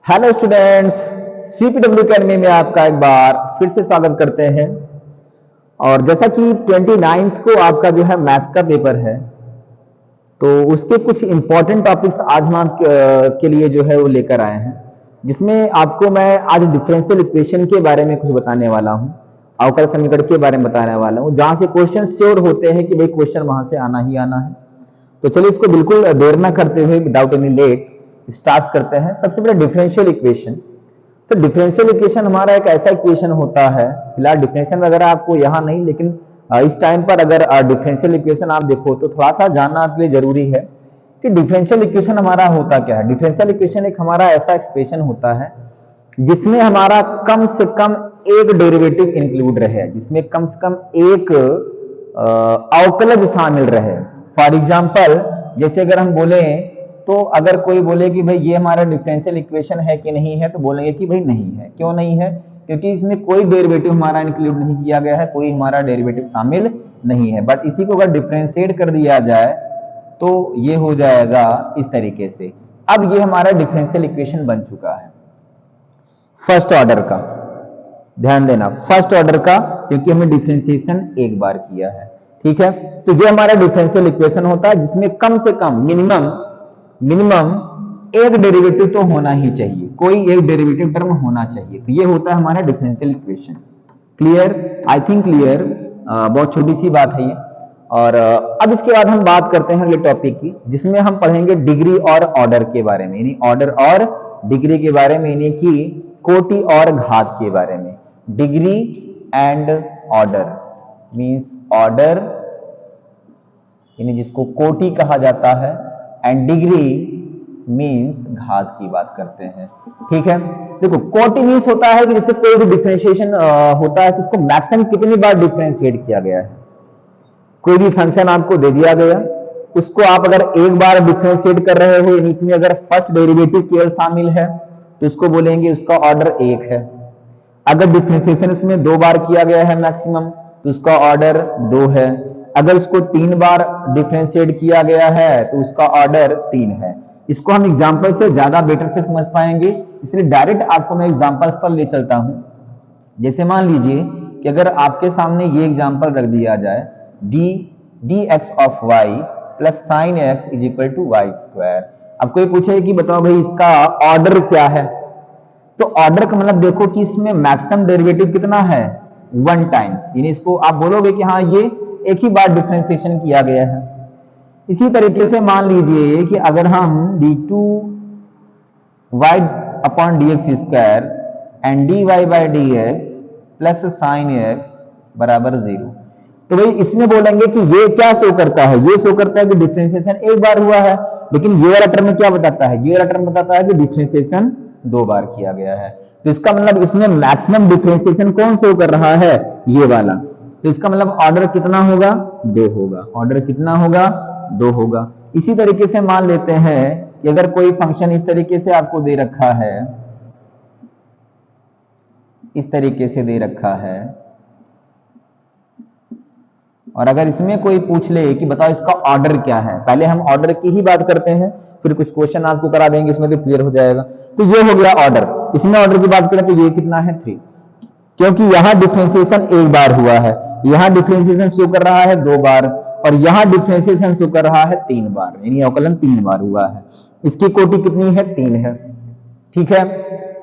Hello students, CPW academy में आपका एक बार फिर से स्वागत करते हैं। और जैसा कि 29th को आपका जो है मैथ्स का पेपर है, तो उसके कुछ इंपॉर्टेंट टॉपिक्स आज हम के लिए जो है वो लेकर आए हैं, जिसमें आपको मैं आज डिफरेंशियल इक्वेशन के बारे में कुछ बताने वाला हूं, अवकल समीकरण के बारे में बताने वाला हूं, जहां से क्वेश्चन श्योर होते हैं कि भाई क्वेश्चन वहां से आना ही आना है। तो चलिए इसको बिल्कुल देर ना करते हुए विदाउट एनी लेट स्टार्ट करते हैं। सबसे पहले डिफरेंशियल इक्वेशन। तो डिफरेंशियल इक्वेशन हमारा एक ऐसा इक्वेशन होता है, फिलहाल डिफरेंशियल वगैरह आपको यहाँ नहीं, लेकिन इस टाइम पर अगर डिफरेंशियल इक्वेशन आप देखो तो थोड़ा सा जानना आपके लिए जरूरी है कि डिफरेंशियल इक्वेशन हमारा होता क्या है। डिफरेंशियल इक्वेशन एक हमारा ऐसा एक्सप्रेशन होता है जिसमें हमारा कम से कम एक डेरिवेटिव इंक्लूड रहे, जिसमें कम से कम एक अवकलज शामिल रहे। फॉर एग्जाम्पल, जैसे अगर हम बोले तो अगर कोई बोले कि भाई ये हमारा डिफरेंशियल इक्वेशन है कि नहीं है, तो बोलेंगे कि भाई नहीं है। क्यों नहीं है? क्योंकि इसमें कोई डेरिवेटिव हमारा इंक्लूड नहीं किया गया है, कोई हमारा डेरिवेटिव शामिल नहीं है। बट इसी को अगर डिफरेंशिएट कर दिया जाए तो ये हो जाएगा इस तरीके से। अब ये हमारा डिफरेंशियल इक्वेशन बन चुका है फर्स्ट ऑर्डर का। ध्यान देना, फर्स्ट ऑर्डर का, क्योंकि हमने डिफरेंशिएशन एक बार किया है। ठीक है, तो ये हमारा डिफरेंशियल इक्वेशन होता है जिसमें कम से कम मिनिमम एक डेरिवेटिव तो होना ही चाहिए, कोई एक डेरिवेटिव टर्म होना चाहिए। तो ये होता है हमारा differential equation. Clear? I think clear. बहुत छोटी सी बात है ये। और अब इसके बाद हम बात करते हैं अगले टॉपिक की, जिसमें हम पढ़ेंगे डिग्री और ऑर्डर के बारे में, यानी ऑर्डर और डिग्री के बारे में, यानी कि कोटि और घात के बारे में। Degree and order means order, यानी जिसको कोटि कहा जाता है, एंड डिग्री मींस घात की बात करते हैं। ठीक है, देखो कोटि मींस होता है कि जैसे कोई भी डिफरेंशिएशन होता है तो उसको मैक्सिमम कितनी बार डिफरेंशिएट किया गया है। कोई भी फंक्शन आपको दे दिया गया, उसको आप अगर एक बार डिफरेंशिएट कर रहे हो, यानी इसमें अगर फर्स्ट डेरिवेटिव केवल शामिल है तो उसको बोलेंगे उसका ऑर्डर 1 है। अगर डिफरेंशिएशन इसमें 2 बार किया गया है मैक्सिमम, तो उसका ऑर्डर 2 है। अगर उसको 3 बार डिफरेंशिएट किया गया है तो उसका ऑर्डर 3 है। इसको हम एग्जांपल से ज्यादा बेटर से समझ पाएंगे, इसलिए डायरेक्ट आपको मैं एग्जांपल्स पर ले चलता हूं। जैसे मान लीजिए कि अगर आपके सामने ये एग्जांपल रख दिया जाए, d x of y plus sine x is equal to y square. अब कोई पूछे कि बताओ भाई इसका ऑर्डर क्या है, तो ऑर्डर का मतलब देखो कि इसमें मैक्सिमम डेरिवेटिव कितना है, 1 टाइम्स, यानी इसको आप बोलोगे कि हाँ ये एक ही बार डिफरेंशिएशन किया गया है। इसी तरीके से मान लीजिए कि अगर हम d2 y upon dx square and dy by dx plus sign x बराबर 0, तो भाई इसमें बोलेंगे कि ये क्या शो करता है, ये शो करता है कि डिफरेंशिएशन एक बार हुआ है। लेकिन ये वाला टर्म क्या बताता है, ये वाला टर्म बताता है कि डिफरेंशिएशन 2 बार किया गया है। तो इसका मतलब इसमें मैक्सिमम डिफरेंशिएशन कौन शो कर रहा है, ये वाला। तो इसका मतलब ऑर्डर कितना होगा, 2 होगा। ऑर्डर कितना होगा, 2 होगा। इसी तरीके से मान लेते हैं कि अगर कोई फंक्शन इस तरीके से आपको दे रखा है, इस तरीके से दे रखा है, और अगर इसमें कोई पूछ ले कि बताओ इसका ऑर्डर क्या है, पहले हम ऑर्डर की ही बात करते हैं, फिर कुछ क्वेश्चन आपको करा देंगे, इसमें तो क्लियर हो जाएगा। तो ये हो गया ऑर्डर। इसमें ऑर्डर की बात करें तो ये कितना है, 3, क्योंकि यहां डिफरेंशिएशन एक बार हुआ है, यहां डिफरेंशिएशन शो कर रहा है 2 बार, और यहां डिफरेंशिएशन शो कर रहा है 3 बार, यानी अवकलन 3 बार हुआ है। इसकी कोटि कितनी है, 3 है। ठीक है,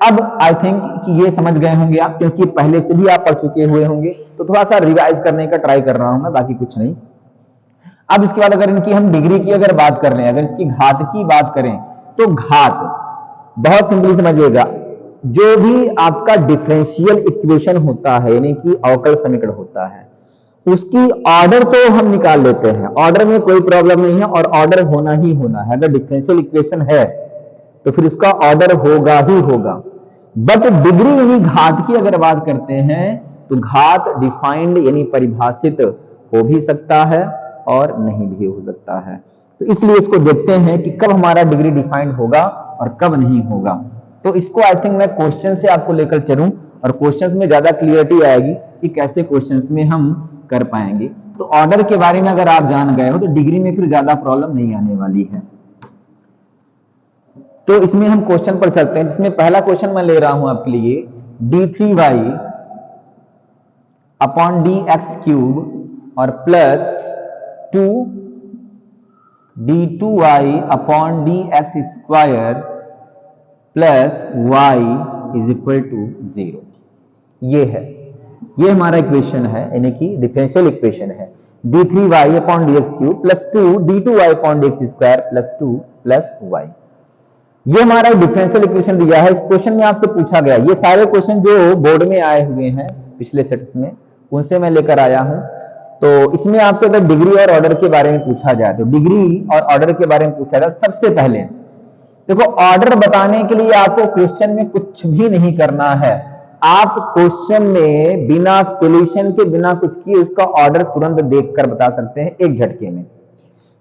अब आई थिंक कि ये समझ गए होंगे आप, क्योंकि पहले से भी आप पढ़ चुके हुए होंगे, तो थोड़ा सा रिवाइज करने का ट्राई कर रहा हूं मैं, बाकी कुछ नहीं। अब इसके बाद अगर इनकी हम डिग्री की अगर बात कर लें, अगर इसकी घात की बात करें, तो घात बहुत सिंपली समझिएगा, जो भी आपका डिफरेंशियल इक्वेशन होता है, यानी कि अवकल समीकरण होता है, उसकी ऑर्डर तो हम निकाल लेते हैं, ऑर्डर में कोई प्रॉब्लम नहीं है, और ऑर्डर होना ही होना है। अगर डिफरेंशियल इक्वेशन है तो फिर उसका ऑर्डर होगा ही होगा। बट डिग्री यानी घात की अगर बात करते हैं, तो घात डिफाइंड यानी परिभाषित हो भी सकता है और नहीं भी हो सकता है। तो इसलिए इसको देखते हैं कि कब हमारा डिग्री डिफाइंड होगा और कब नहीं होगा। तो इसको आई थिंक मैं क्वेश्चन से आपको लेकर चलूं, और क्वेश्चंस में ज्यादा क्लियरिटी आएगी कि कैसे क्वेश्चंस में हम कर पाएंगे। तो ऑर्डर के बारे में अगर आप जान गए हो तो डिग्री में फिर ज्यादा प्रॉब्लम नहीं आने वाली है। तो इसमें हम क्वेश्चन पर चलते हैं, जिसमें पहला क्वेश्चन मैं ले रहा हूं आपके लिए, d3y upon D X cube और plus 2 d2y upon D x square plus y is equal to 0। ये हमारा इक्वेशन है, यानी कि डिफरेंशियल इक्वेशन है। d3y upon D X cube plus 2 d2y upon D x square plus 2 plus y, ये हमारा differential equation दिया है। इस क्वेश्चन में आपसे पूछा गया, ये सारे क्वेश्चन जो बोर्ड में आए हुए हैं पिछले सेट्स में, उनसे मैं लेकर आया हूं। तो इसमें आपसे अगर डिग्री और ऑर्डर के बारे में पूछा जाए, तो डिग्री और ऑर्डर के बारे में पूछा जाए, सबसे पहले देखो, ऑर्डर बताने के लिए आपको क्वेश्चन में कुछ भी नहीं करना है। आप क्वेश्चन में बिना सॉल्यूशन के, बिना कुछ किए उसका ऑर्डर तुरंत देखकर बता सकते हैं एक झटके में।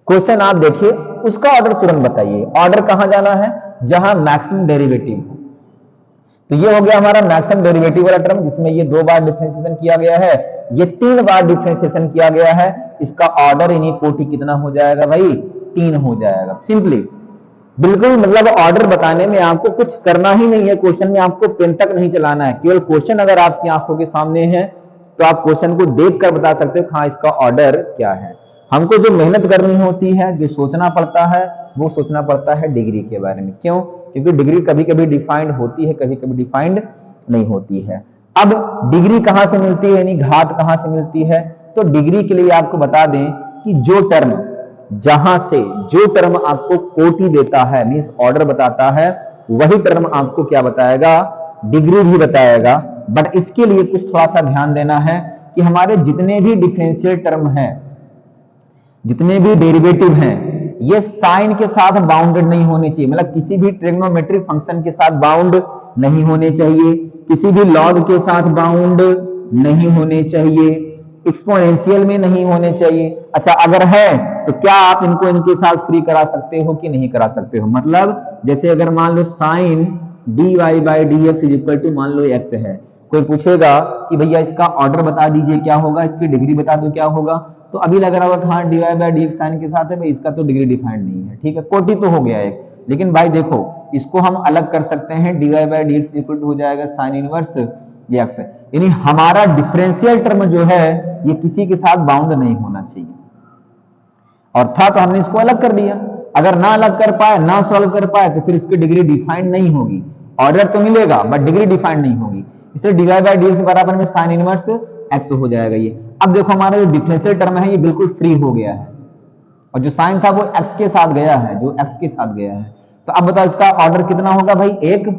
क्वेश्चन आप देखिए, उसका ऑर्डर तुरंत बताइए। ऑर्डर कहां जाना है? जहां मैक्सिमम डेरिवेटिव हो। तो ये हो गया हमारा मैक्सिमम डेरिवेटिव वाला टर्म, जिसमें ये 2 बार डिफरेंशिएशन किया गया है, ये 3 बार डिफरेंशिएशन किया गया है। इसका ऑर्डर यानी कोटि कितना हो जाएगा भाई? 3 हो जाएगा। सिंपली बिल्कुल, मतलब ऑर्डर बताने में आपको कुछ करना ही नहीं है। क्वेश्चन में आपको पेन तक नहीं चलाना है, केवल क्वेश्चन अगर आपकी आंखों के सामने है तो आप क्वेश्चन को देखकर बता सकते हो हाँ इसका ऑर्डर क्या है। हमको जो मेहनत करनी होती है, जो सोचना पड़ता है, वो सोचना पड़ता है डिग्री के बारे में। क्यों? क्योंकि डिग्री कभी कभी डिफाइंड होती है, कभी कभी डिफाइंड नहीं होती है। अब डिग्री कहां से मिलती है, यानी घात कहां से मिलती है? तो डिग्री के लिए आपको बता दें कि जो टर्म, जहां से जो टर्म आपको कोटि देता है, मींस ऑर्डर बताता है, वही टर्म आपको क्या बताएगा? डिग्री भी बताएगा। बट इसके लिए कुछ थोड़ा सा ध्यान देना है कि हमारे जितने भी डिफरेंशियल टर्म हैं, जितने भी डेरिवेटिव हैं, ये साइन के साथ बाउंडेड नहीं होने चाहिए। मतलब किसी भी ट्रिग्नोमेट्रिक फंक्शन के साथ बाउंड नहीं होने चाहिए, किसी भी लॉग के साथ बाउंड नहीं होने चाहिए, एक्सपोनेंशियल में नहीं होने चाहिए। अच्छा, अगर है तो क्या आप इनको इनके साथ फ्री करा सकते हो कि नहीं करा सकते हो? मतलब जैसे अगर मान लो sine dy by D X is equal to मान लो x है, कोई पूछेगा कि भैया इसका ऑर्डर बता दीजिए क्या होगा, इसकी डिग्री बता दो क्या होगा, तो अभी लग रहा होगा हाँ dy by D x sine के साथ है, भाई इसका तो डिग्री डिफाइंड नहीं है। ठीक है, कोटि तो हो गया एक, लेकिन भाई देखो इसको हम अलग कर सकते हैं, dy by D x equal to हो जाएगा साइन इनवर्स x, यानी हमारा डिफरेंशियल टर्म जो है ये किसी के साथ बाउंड नहीं होना चाहिए। और था तो हमने इसको अलग कर दिया। अगर ना अलग कर पाए, ना सॉल्व कर पाए, तो फिर इसकी डिग्री डिफाइंड नहीं होगी। ऑर्डर तो मिलेगा बट डिग्री डिफाइंड नहीं होगी। इसलिए d y by D x बराबर में साइन इनवर्स एक्स हो जाएगा ये। अब देखो हमारा जो डिफरेंशियल टर्म है ये बिल्कुल फ्री हो गया है, और जो साइन था वो एक्स के साथ गया है, जो एक्स के साथ गया है। तो अब बताओ इसका ऑर्डर कितना होगा भाई? 1,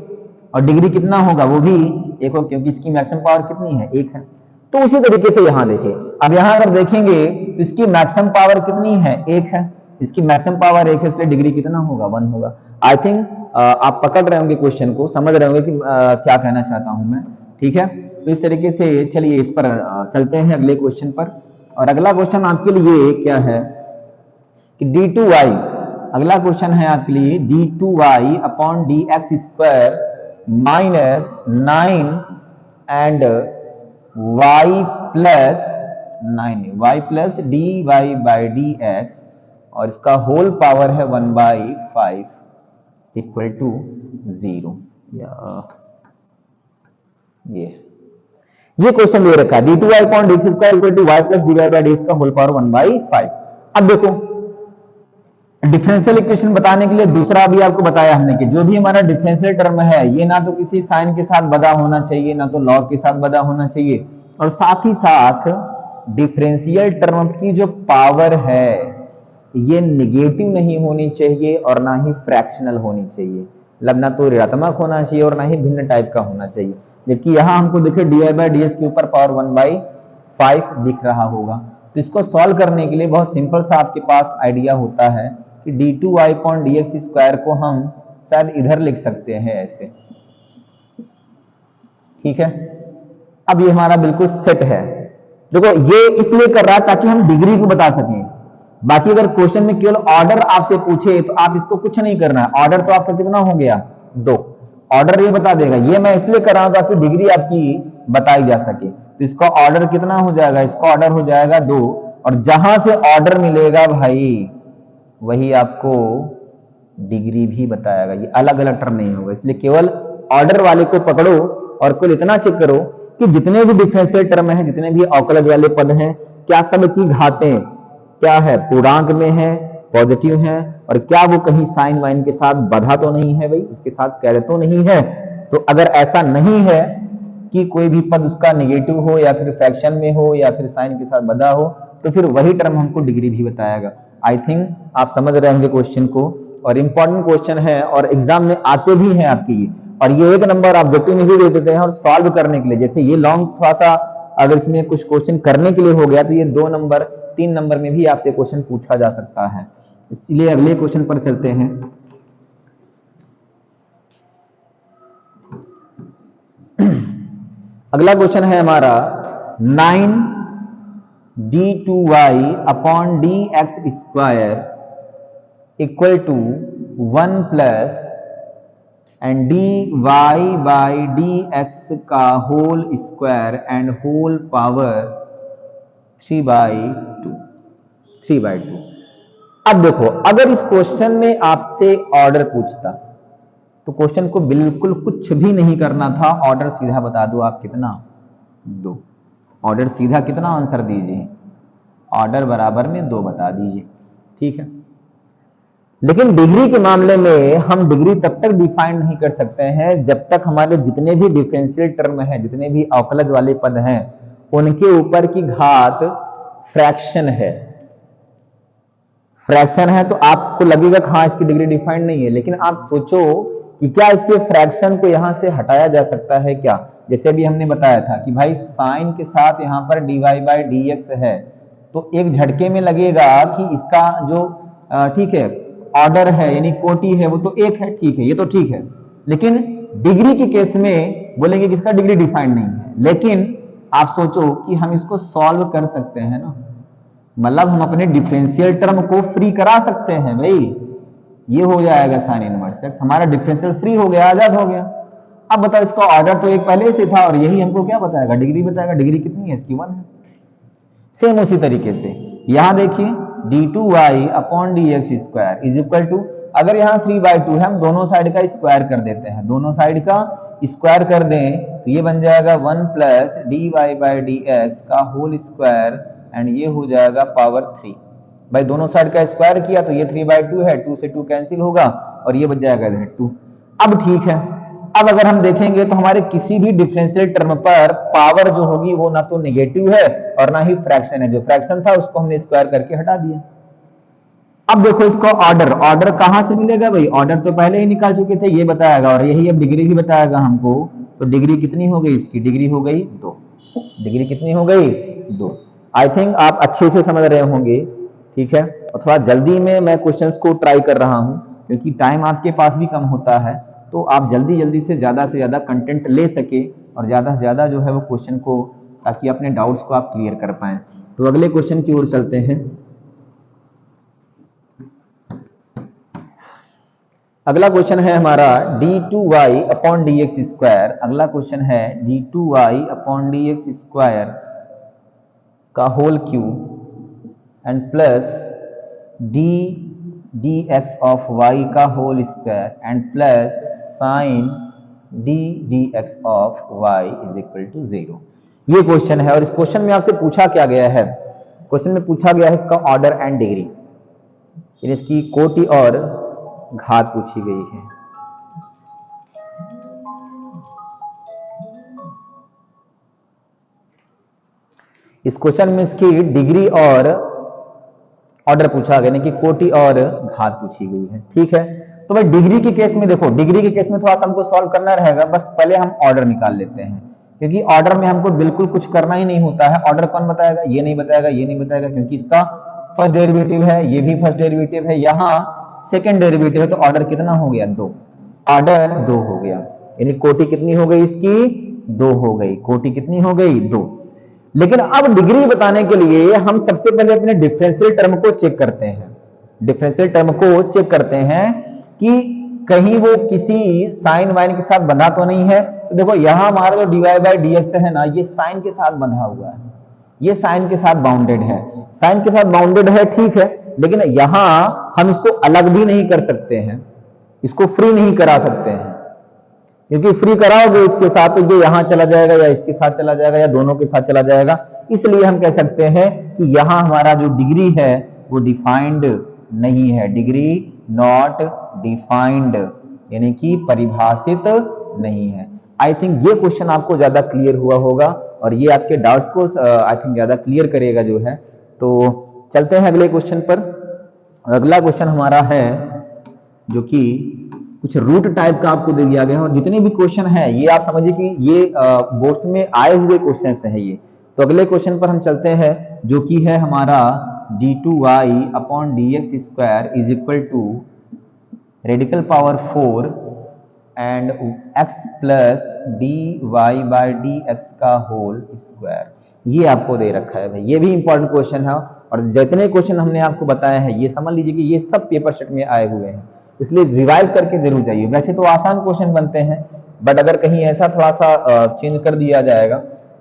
और डिग्री कितना होगा? वो भी 1 होगा, क्योंकि इसकी मैक्सिमम पावर कितनी है? 1 है। तो उसी तरीके से यहां देखें, अब यहां अगर देखेंगे तो इसकी मैक्सिमम पावर कितनी है? 1 है। इसकी मैक्सिमम पावर 1 है, इसलिए डिग्री कितना होगा? 1 होगा। आई थिंक आप पकड़ रहे होंगे क्वेश्चन को, समझ रहे होंगे कि क्या कहना चाहता हूं मैं। ठीक है, तो इस तरीके से चलिए इस पर चलते हैं अगले क्वेश्चन पर। और अगला क्वेश्चन आपके लिए क्या है कि d2y, अगला क्वेश्चन है आपके लिए d2y upon D x square minus 9 and y plus 9 y plus d y by D x, और इसका होल पावर है 1/5 इक्वल टू 0। ये क्वेश्चन दे रखा है d2y upon D x square equal to y plus d y by D x का whole power 1/5। अब देखो differential equation बताने के लिए दूसरा भी आपको बताया हमने कि जो भी हमारा डिफरेंशियल टर्म है ये ना तो किसी साइन के साथ बदा होना चाहिए, ना तो लॉग के साथ बदा होना चाहिए, और साथ ही साथ डिफरेंशियल टर्म की जो पावर है ये निगेटिव नहीं होनी चाहिए और ना ही फ्रैक्शनल होनी चाहिए। मतलब ना तो ऋणात्मक होना चाहिए और ना ही भिन्न टाइप का होना चाहिए। जबकि यहां हमको देखे डी बाई डी एक्स के ऊपर पावर 1/5 दिख रहा होगा। तो इसको सॉल्व करने के लिए बहुत सिंपल सा आपके पास आइडिया होता है कि d2y upon D x square को हम शायद इधर लिख सकते हैं ऐसे। ठीक है, अब ये हमारा बिल्कुल सेट है। देखो ये इसलिए कर रहा है ताकि हम डिग्री को बता सकें। बाकी अगर क्वेश्चन में केवल ऑर्डर आपसे पूछे तो आप इसको कुछ नहीं करना है। ऑर्डर तो आपका कितना हो गया? 2। ऑर्डर ये बता देगा। ये मैं इसलिए कर रहा हूं ताकि डिग्री आपकी बताई जा सके। तो इसका ऑर्डर कितना हो जाएगा? इसका ऑर्डर हो जाएगा 2, और जहां से ऑर्डर मिलेगा भाई वही आपको डिग्री भी बताएगा। ये अलग अलग टर्म नहीं होगा, इसलिए केवल ऑर्डर वाले को पकड़ो और कुल इतना चेक करो कि जितने भी डिफरेंशियल टर्म हैं, जितने भी अवकलज वाले पद हैं, क्या सब की घातें क्या है, पूर्णांक में है, पॉजिटिव है, और क्या वो कहीं साइन वाइन के साथ बधा तो नहीं है भाई, उसके साथ कैरे तो नहीं है। तो अगर ऐसा नहीं है कि कोई भी पद उसका निगेटिव हो या फिर फ्रैक्शन में हो या फिर साइन के साथ बधा हो, तो फिर वही टर्म हमको डिग्री भी बताएगा। आई थिंक आप समझ रहे होंगे क्वेश्चन को, और इंपॉर्टेंट क्वेश्चन है और एग्जाम में आते भी हैं आपकी ये, और ये 1 नंबर ऑब्जेक्टिव में भी दे देते हैं और सॉल्व करने के लिए। जैसे ये लॉन्ग थोड़ा सा अगर इसमें कुछ क्वेश्चन करने के लिए हो गया तो ये 2 नंबर 3 नंबर में भी आपसे क्वेश्चन पूछा जा सकता है। इसलिए अगले क्वेश्चन पर चलते हैं। अगला क्वेश्चन है हमारा 9d2y upon dx square equal to 1 plus and dy by dx का whole square and whole power 3/2। अब देखो, अगर इस क्वेश्चन में आपसे ऑर्डर पूछता तो क्वेश्चन को बिल्कुल कुछ भी नहीं करना था, ऑर्डर सीधा बता दो आप कितना, 2। ऑर्डर सीधा कितना आंसर दीजिए, ऑर्डर बराबर में 2 बता दीजिए, ठीक है। लेकिन डिग्री के मामले में हम डिग्री तब तक डिफाइन नहीं कर सकते हैं जब तक हमारे जितने भी डिफरेंशियल टर्म हैं, जितने भी अवकलज वाले पद हैं, उनके ऊपर की घात फ्रैक्शन है। फ्रैक्शन है तो आपको लगेगा हाँ इसकी डिग्री डिफाइंड नहीं है, लेकिन आप सोचो कि क्या इसके फ्रैक्शन को यहां से हटाया जा सकता है क्या। जैसे अभी हमने बताया था कि भाई साइन के साथ यहां पर dy बाई dx है, तो एक झटके में लगेगा कि इसका जो ठीक है ऑर्डर है यानी कोटि है वो तो 1 है, ठीक है, ये तो ठीक है। लेकिन डिग्री के केस में बोलेंगे कि इसका डिग्री डिफाइंड नहीं है, लेकिन आप सोचो कि हम इसको सॉल्व कर सकते हैं ना, मतलब हम अपने डिफरेंशियल टर्म को फ्री करा सकते हैं भाई। ये हो जाएगा साइन इनवर्स x, हमारा डिफरेंशियल फ्री हो गया, आजाद हो गया। अब बताओ इसका ऑर्डर तो एक पहले से था और यही हमको क्या बताएगा, डिग्री बताएगा। डिग्री कितनी है इसकी, 1 है। सेम उसी तरीके से यहां देखिए d2y upon dx square is equal to, अगर यहाँ 3/2 है हम दोनों साइड का स्क्वायर कर देते हैं, दोनों साइड का स्क्वायर कर दें तो ये बन जाएगा 1 प्लस dy बाई dx का होल स्क्वायर एंड ये हो जाएगा पावर 3। भाई दोनों साइड का स्क्वायर किया तो ये 3/2 है, 2 से 2 कैंसिल होगा और ये बच जाएगा इधर 2। अब ठीक है, अब अगर हम देखेंगे तो हमारे किसी भी डिफरेंशियल टर्म पर पावर जो होगी वो ना तो नेगेटिव है और ना ही फ्रैक्शन है। जो फ्रैक्शन था उसको हमने स्क्वायर करके हटा दिया। अब देखो इसको ऑर्डर कहां से मिलेगा भाई, ऑर्डर तो पहले ही निकाल चुके थे, ये बताएगा और यही अब डिग्री भी बताएगा हमको। तो डिग्री कितनी हो गई इसकी, डिग्री हो गई 2। डिग्री कितनी हो गई, 2। आई थिंक आप अच्छे से समझ रहे होंगे, ठीक है। और थोड़ा जल्दी में मैं क्वेश्चंस को ट्राई कर रहा हूं क्योंकि टाइम आपके पास भी कम होता है, तो आप जल्दी जल्दी से ज्यादा कंटेंट ले सके और ज्यादा से ज्यादा जो है वो क्वेश्चन को, ताकि अपने डाउट्स को आप क्लियर कर पाए। तो अगले क्वेश्चन की ओर चलते हैं। अगला क्वेश्चन है हमारा d2y अपॉन dx स्क्वायर। अगला क्वेश्चन है d2y अपॉन dx स्क्वायर का whole cube and plus dx of y का whole square and plus sine dx of y is equal to 0। ये क्वेश्चन है और इस क्वेश्चन में आपसे पूछा क्या गया है, क्वेश्चन में पूछा गया है इसका ऑर्डर एंड डिग्री, इसकी कोटि और घात पूछी गई है। इस क्वेश्चन में इसकी डिग्री और ऑर्डर पूछा गया, यानी कि कोटि और घात पूछी गई है, ठीक है। तो भाई डिग्री के केस में देखो, डिग्री के केस में थोड़ा सा हमको सॉल्व करना रहेगा, बस पहले हम ऑर्डर निकाल लेते हैं क्योंकि ऑर्डर में हमको बिल्कुल कुछ करना ही नहीं होता है। ऑर्डर कौन बताएगा, ये नहीं बताएगा, ये नहीं बताएगा, क्योंकि इसका फर्स्ट डेरिवेटिव है, ये भी फर्स्ट डेरिवेटिव है, यहां सेकंड डेरिवेटिव है, तो ऑर्डर कितना हो गया, 2। ऑर्डर 2 हो गया, यानी कोटि कितनी हो गई इसकी, 2 हो गई। कोटि कितनी हो गई, 2। लेकिन अब डिग्री बताने के लिए हम सबसे पहले अपने डिफरेंशियल टर्म को चेक करते हैं। डिफरेंशियल टर्म को चेक करते हैं कि कहीं वो किसी साइन वाइन के साथ बंधा तो नहीं है। तो देखो यहां हमारा जो dy बाई dx है ना, ये साइन के साथ बंधा हुआ है, ये साइन के साथ बाउंडेड है, साइन के साथ बाउंडेड है, ठीक है। लेकिन यहां हम इसको अलग भी नहीं कर सकते हैं, इसको फ्री नहीं करा सकते हैं, क्योंकि फ्री कराओगे इसके साथ तो ये यहां चला जाएगा या इसके साथ चला जाएगा या दोनों के साथ चला जाएगा। इसलिए हम कह सकते हैं कि यहां हमारा जो डिग्री है वो डिफाइंड नहीं है, डिग्री नॉट डिफाइंड, यानी कि परिभाषित नहीं है। आई थिंक ये क्वेश्चन आपको ज्यादा क्लियर हुआ होगा और ये आपके डाउट्स को आई थिंक ज्यादा क्लियर करेगा जो है। तो चलते हैं अगले क्वेश्चन पर। अगला क्वेश्चन हमारा है जो कि कुछ रूट टाइप का आपको दे दिया गया है, और जितने भी क्वेश्चन है ये आप समझिए कि ये बोर्ड्स में आए हुए क्वेश्चन है ये। तो अगले क्वेश्चन पर हम चलते हैं जो कि है हमारा d2y upon dx square is equal to radical power 4 and x plus dy by dx का होल स्क्वायर। ये आपको दे रखा है भाई, ये भी इंपॉर्टेंट क्वेश्चन है, और जितने क्वेश्चन हमने आपको बताया है ये समझ लीजिए कि ये सब पेपर सेट में आए हुए हैं, इसलिए रिवाइज करके जरूर जाइए। वैसे तो आसान क्वेश्चन बनते हैं, बट अगर कहीं ऐसा थोड़ा सा चेंज कर दिया जाएगा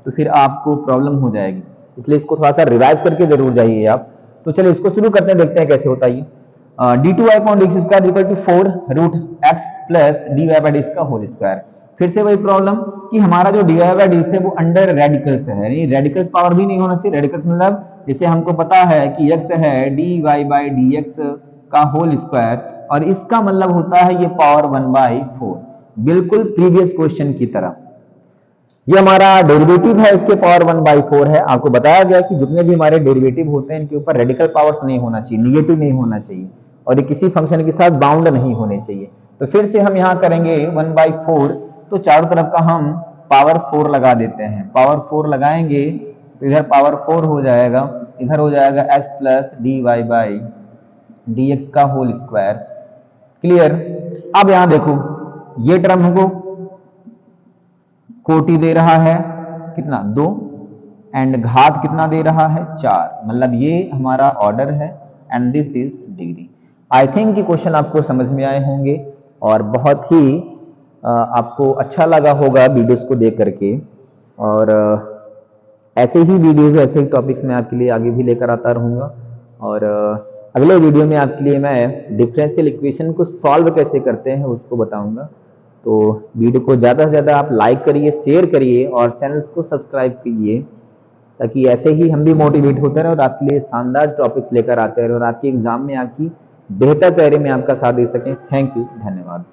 तो फिर आपको प्रॉब्लम हो जाएगी, इसलिए इसको थोड़ा सा रिवाइज करके जरूर जाइए आप। तो चलिए इसको शुरू करते हैं, देखते हैं कैसे होता है ये। d2y upon dx square equal to 4 root x plus dy by dx का होल स्क्वायर। फिर से वही प्रॉब्लम कि हमारा जो dy बाई dx है वो अंडर रेडिकल्स है, यानी रेडिकल्स पावर भी नहीं होना चाहिए। रेडिकल्स मतलब जैसे हमको पता है कि x है dy बाई dx का होल स्क्वायर, और इसका मतलब होता है ये पावर 1/4, बिल्कुल प्रीवियस क्वेश्चन की तरह। ये हमारा डेरिवेटिव है, इसके पावर 1/4 है। आपको बताया गया कि जितने भी हमारे डेरिवेटिव होते हैं इनके ऊपर रेडिकल पावर्स नहीं होना चाहिए, निगेटिव नहीं होना चाहिए, और ये किसी फंक्शन के साथ बाउंड नहीं होने चाहिए। तो फिर से हम यहाँ करेंगे 1/4, तो चारों तरफ का हम पावर 4 लगा देते हैं। पावर 4 लगाएंगे तो इधर पावर 4 हो जाएगा, इधर हो जाएगा x plus dy by dx का होल स्क्वायर। क्लियर। अब यहां देखो ये टर्म हमको कोटि दे रहा है कितना 2, एंड घात कितना दे रहा है 4, मतलब ये हमारा ऑर्डर है and this is degree. I think ये क्वेश्चन आपको समझ में आए होंगे और बहुत ही आपको अच्छा लगा होगा वीडियोस को देख करके, और ऐसे ही वीडियोस ऐसे ही टॉपिक्स में आपके लिए आगे भी लेकर आता रहूंगा। और अगले वीडियो में आपके लिए मैं डिफरेंशियल इक्वेशन को सॉल्व कैसे करते हैं उसको बताऊंगा। तो वीडियो को ज़्यादा से ज़्यादा आप लाइक करिए, शेयर करिए और चैनल्स को सब्सक्राइब कीजिए, ताकि ऐसे ही हम भी मोटिवेट होते रहे और आपके लिए शानदार टॉपिक्स लेकर आते रहे और आपके एग्जाम में आपकी बेहतर तैयारी में आपका साथ दे सकें। थैंक यू, धन्यवाद।